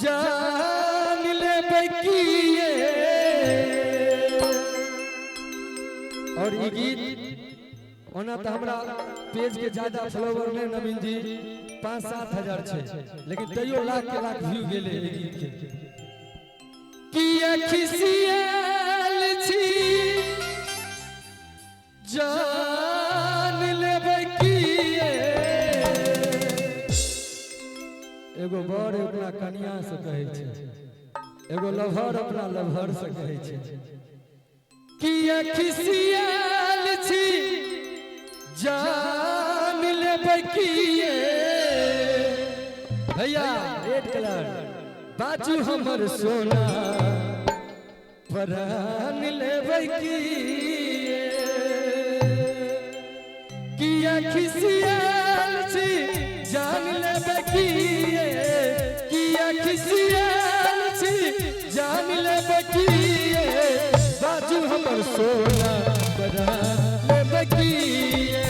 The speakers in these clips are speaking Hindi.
जान ले बकिए। और ये गीत ओना तो हमरा पेज के ज्यादा फॉलोवर ने नवीन जी 5-7 हजार छे, लेकिन तैयो लाख के लाख व्यू गेले ये गीत के। किया खिसियल छी जान ले बकिए। एगो बर अपना कन्या से कहे छे, एगो लभर अपना लभर से कहे छे। किया खिसियल छी जान ले बकिए। भैया रेड कलर बाजू हमर सोना परान ले बकिए। किया खिसियल छी जान ले बकिए। किया खिसियल छी जान ले बकिए। बाजू हमर सोना परान ले बकिए।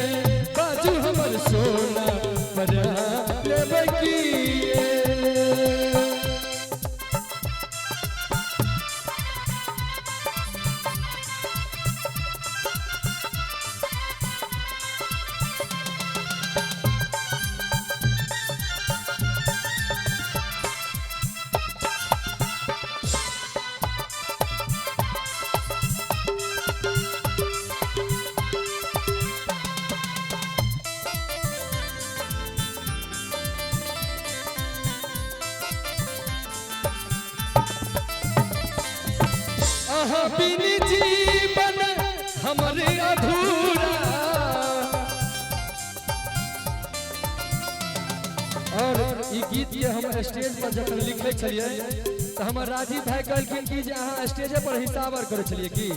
बाजू हमर सोना परान ले बकिए। बिन जीवन हमरे अधूरा। और ये गीत के हम स्टेज पर जब लिखे छलिए तो हमर राजीव भाई कहलखिन कि जे अहाँ स्टेज पर हिसाब करे छलिए कि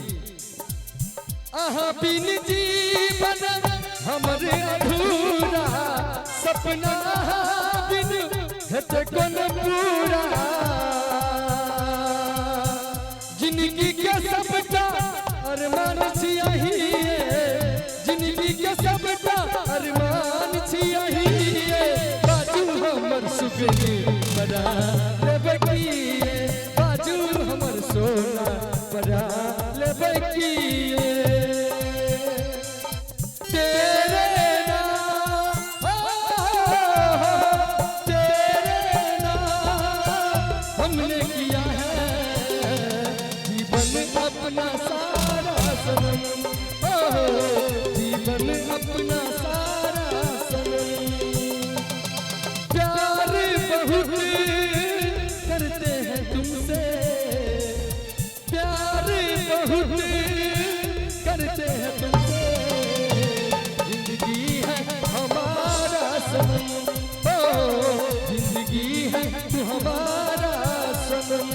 अहाँ बिन जीवन हमरे अधूरा। सपना बिन हेते कोन पूरा। जिंदगी के सबटा अरमान छियही। जिंदगी के सबटा अरमान छियही। बाजू हमर सुगनी बड़ा ले बकिए। बाजू हमर सोना बड़ा ले बकिए। तेरे नाम हमने किया है अपना सारा सनम। जीवन अपना सारा सनम। प्यार बहुत करते हैं तुमसे। प्यार बहुत करते हैं तुमसे। जिंदगी है हमारा सनम। जिंदगी है तू हमारा सनम।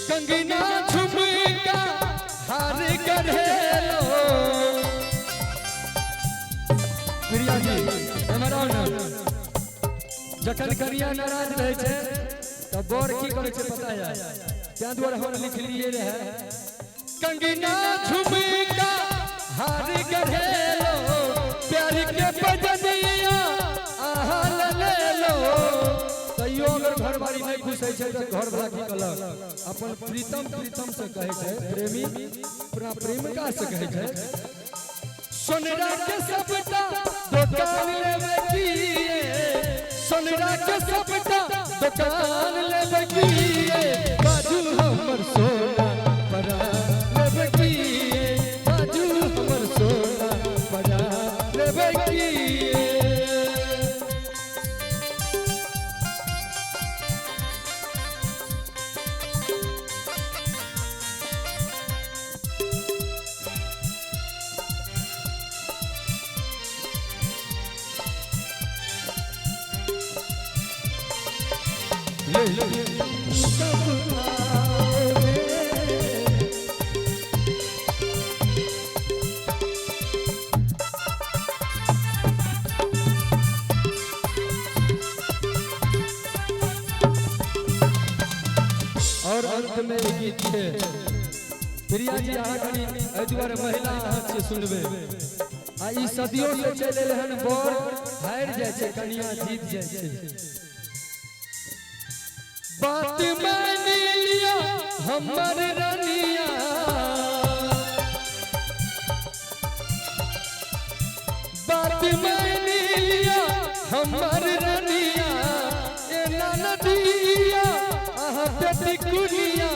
कंगना झुमका हार गढ़ेलो। प्रिया जी हमारा जखन करिया नाराज रहे छे तब बर की करे छे पता है? त्या द्वारा हम लिख लिए रहे कंगना झुमका हार गढ़ेलो। प्यार के बजनिया आहा ले लो। तैयो अगर घर बारी नहीं खुश है तो घर वाला की कहलक अपन प्रीतम प्रीतम से कहे छे। प्रेमी पूरा प्रेमिका से कहे छे। सोनरा के सबटा दुकान लेवे किए। सोनरा के सबटा दुकान लेवे किए। बाजू हमर सोना परा लेवे किए। बाजू हमर सोना परा लेवे किए। और अंत में गीत है प्रिया जी आ कनी ए दुआरे महिला हाथ से सुनबे आ ई सदियों से चले रहन बोर हार जाय छे कन्या जीत जाय छे बात मान लिया हमर रानिया बात मान लिया हमर रानिया ए नदिया आहा बेटी कुनिया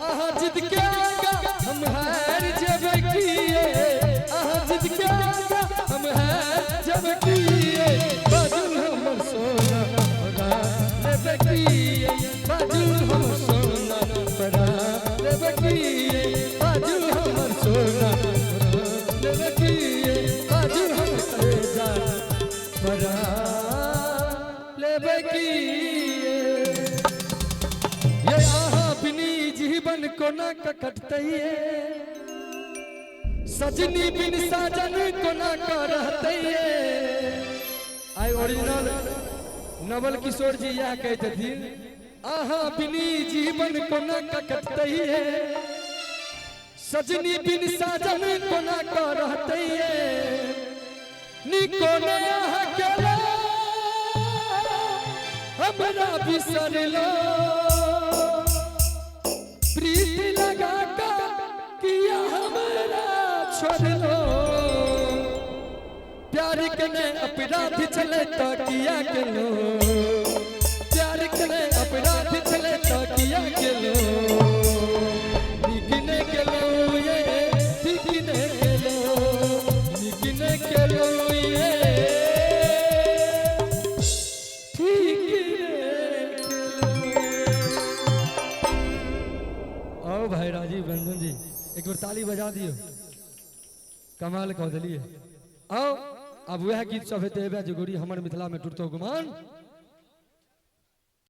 आहा जिद के हम हार जब किए आहा जिद के हम हार जब किए बाजू हमर सोना लेबे किए बाजू हम सोना बड़ा लेबे किए बाजू हमर सोना लेबे किए बाजू हम तेजा बड़ा लेबे किए ये आहा बिनी जीवन कोना कटतइए सजनी बिन साजन कोना का रहतइए आई ओरिजिनल नवल किशोर जी यह कहते थे आहा बिनी जीवन कोना का कटतइए सजनी बिन साजन कोना का रहतइए निकोने आहा केला हमरा बिसर लो प्रीति लगा का किया हमरा छोड़ लो प्यार कने अपराध चले तो किया के लो प्यार कने अपराध चले तो किया के लो निकने के लो ये निकने के लो निकने के लो ये आओ भाई राजीव रंजन जी एक बार ताली बजा दियो कमाल कह दिलिए आओ अब वह गीत सब हेते जोगोरी हमर मिथिला में टूटतो गुमान